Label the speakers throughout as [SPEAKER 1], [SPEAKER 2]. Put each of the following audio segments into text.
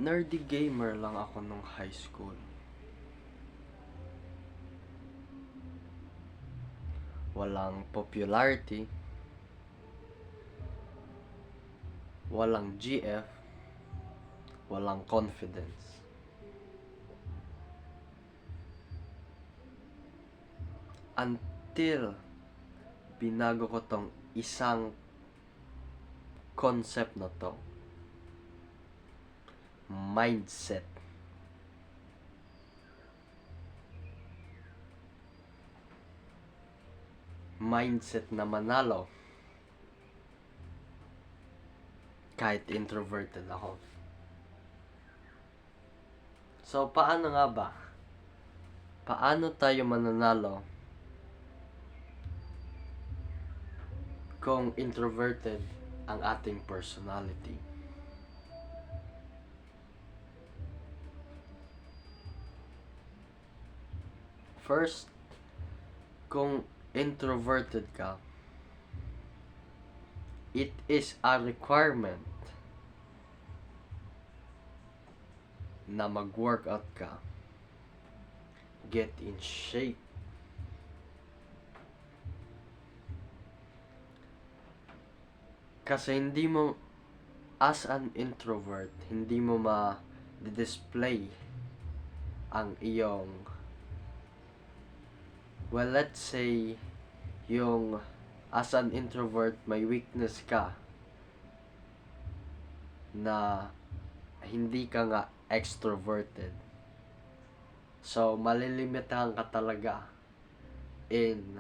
[SPEAKER 1] Nerdy gamer lang ako nung high school. Walang popularity, walang GF, walang confidence. Until binago ko tong isang concept na to. Mindset. Mindset na manalo. Kahit introverted ako. So, paano nga ba? Paano tayo mananalo kung introverted ang ating personality? First, kung introverted ka, it is a requirement na mag-workout ka. Get in shape. Kasi hindi mo, as an introvert, hindi mo ma-display ang iyong, well, let's say, yung as an introvert, may weakness ka na hindi ka nga extroverted. So, malilimitahan ka talaga in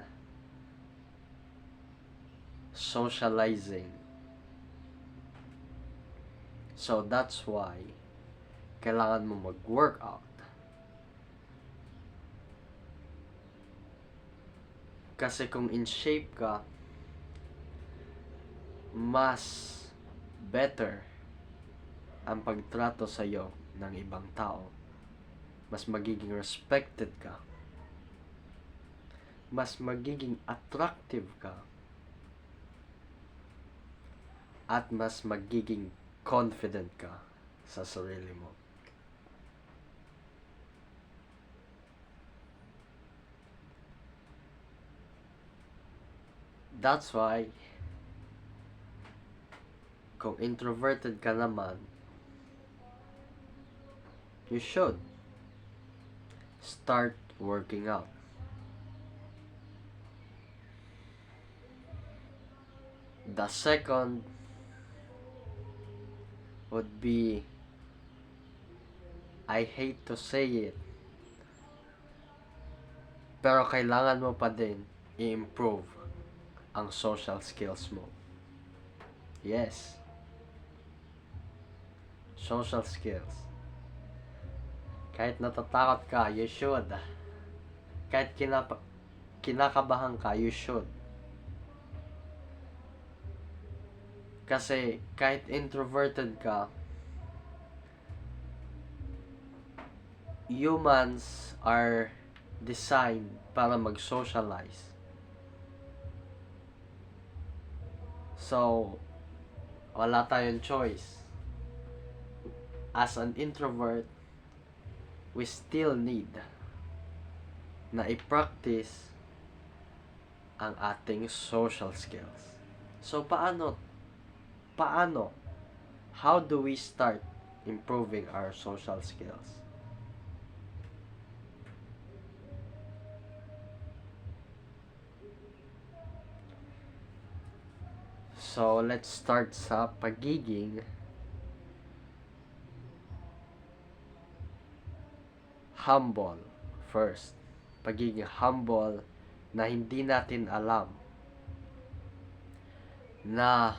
[SPEAKER 1] socializing. So, that's why kailangan mo mag-workout. Kasi kung in shape ka, mas better ang pagtrato sa'yo ng ibang tao. Mas magiging respected ka. Mas magiging attractive ka. At mas magiging confident ka sa sarili mo. That's why, kung introverted ka naman, you should start working out. The second would be, I hate to say it, pero kailangan mo pa din i-improve ang social skills mo. Yes. Social skills. Kahit natatakot ka, you should. Kahit kinakabahan ka, you should. Kasi kahit introverted ka, humans are designed para mag-socialize. So, wala tayong choice. As an introvert, we still need na i-practice ang ating social skills. So, paano? How do we start improving our social skills? So, let's start sa pagiging humble first. Pagiging humble na hindi natin alam na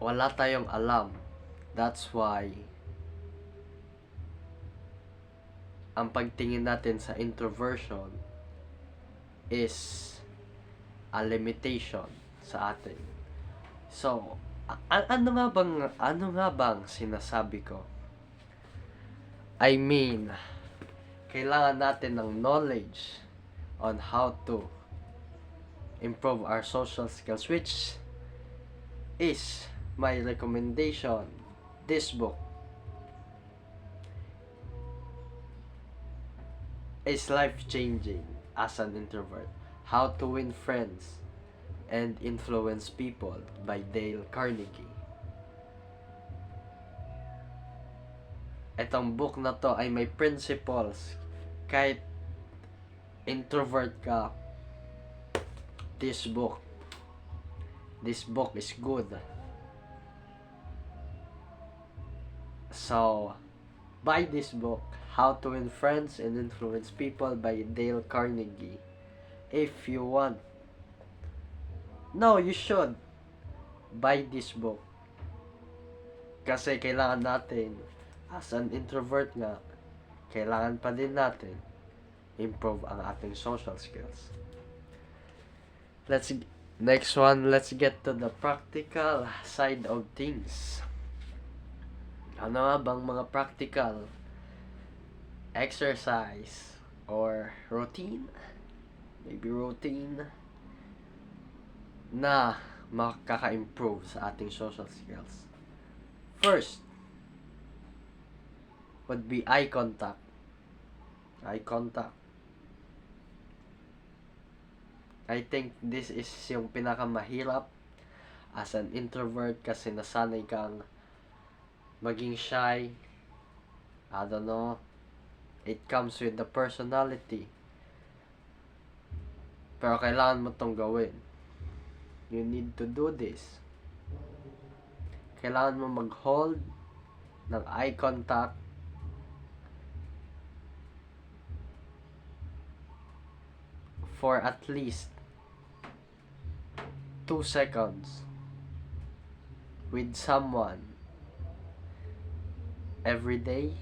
[SPEAKER 1] wala tayong alam. That's why ang pagtingin natin sa introversion is a limitation sa atin. So, ano nga bang sinasabi ko? I mean, kailangan natin ng knowledge on how to improve our social skills, which is my recommendation, this book is life-changing as an introvert. How to Win Friends and Influence People by Dale Carnegie. Itong book na to ay may principles. Kahit introvert ka, this book is good. So, buy this book, How to Win Friends and Influence People by Dale Carnegie. If you want. No, you should buy this book. Kasi kailangan natin, as an introvert nga, kailangan pa din natin improve ang ating social skills. Next one, let's get to the practical side of things. Ano nga bang mga practical exercise or routine? Maybe routine na makaka-improve sa ating social skills. First would be eye contact. Eye contact. I think this is yung pinakamahirap as an introvert kasi nasanay kang maging shy. I don't know. It comes with the personality. Pero kailangan mo tong gawin. You need to do this. Kailangan mo mag-hold ng eye contact for at least 2 seconds with someone every day.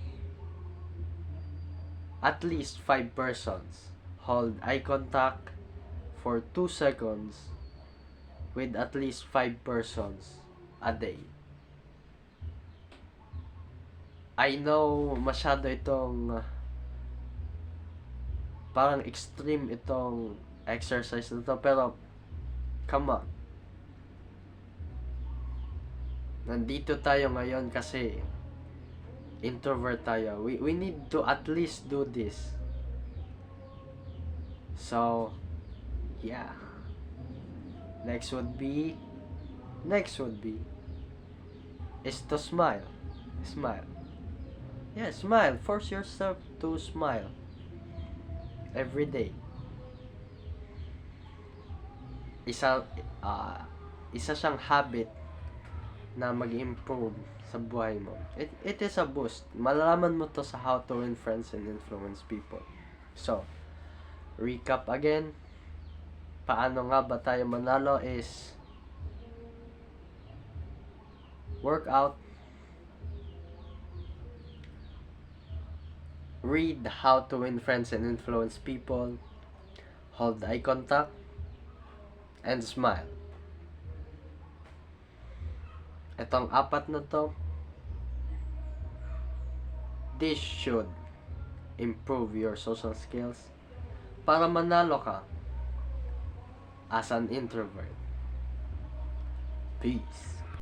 [SPEAKER 1] At least 5 persons hold eye contact for 2 seconds with at least 5 persons a day. I know masyado itong parang extreme itong exercise na to, pero come on. Nandito tayo ngayon kasi introvert tayo. We need to at least do this. So, yeah. Next would be is to smile. Smile. Yeah, smile. Force yourself to smile every day. Isa siyang habit na mag-improve sa buhay mo. It is a boost. Malalaman mo to sa How to Win Friends and Influence People. So, recap again. Paano nga ba tayo manalo is workout, read How to Win Friends and Influence People, hold eye contact, and smile. Itong 4 na to, this should improve your social skills para manalo ka as an introvert. Peace.